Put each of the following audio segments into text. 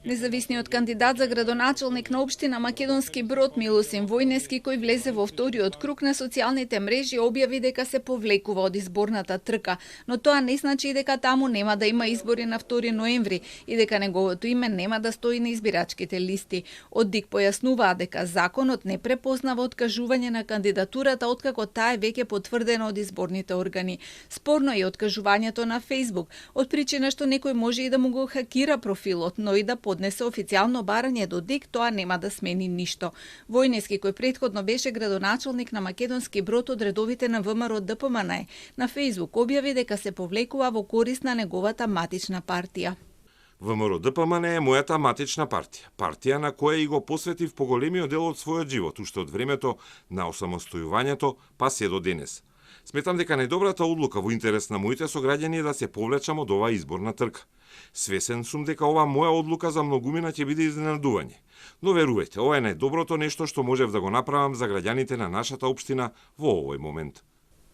Независниот кандидат за градоначалник на општина Македонски Брод Милусин Војнески, кој влезе во вториот круг на социјалните мрежи, објави дека се повлекува од изборната трка, но тоа не значи и дека таму нема да има избори на 2 ноември и дека неговото име нема да стои на избирачките листи. Од ДИК појаснуваа дека законот не препознава откажување на кандидатурата откако таа е веќе потврдена од изборните органи. Спорно е откажувањето на Facebook, од причина што некој може и да му го хакира профилот, но и да поднесе официјално барање до ДИК, тоа нема да смени ништо. Војнески, кој претходно беше градоначалник на Македонски Брод од редовите на ВМРО ДПМН, на Facebook објави дека се повлекува во корист на неговата матична партија. ВМРО ДПМН е мојата матична партија, партија на која и го посветив поголемиот дел од својот живот, уште од времето на осамостојувањето па се до денес. Сметам дека најдобрата одлука во интерес на моите сограѓани е да се повлечам од оваа изборна трка. Свесен сум дека ова моја одлука за многумина ќе биде изненадување. Но верувајте, ова е најдоброто нешто што можев да го направам за граѓаните на нашата општина во овој момент.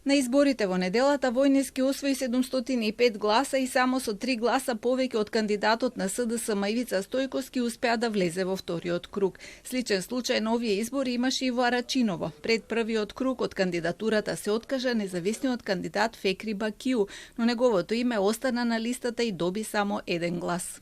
На изборите во неделата Војнески освои 705 гласа и само со 3 гласа повеќе од кандидатот на СДСМ Ивица Стојковски успеа да влезе во вториот круг. Сличен случај на овие избори имаше и во Арачиново. Пред првиот круг од кандидатурата се откажа независниот кандидат Фекри Бакиу, но неговото име остана на листата и доби само 1 глас.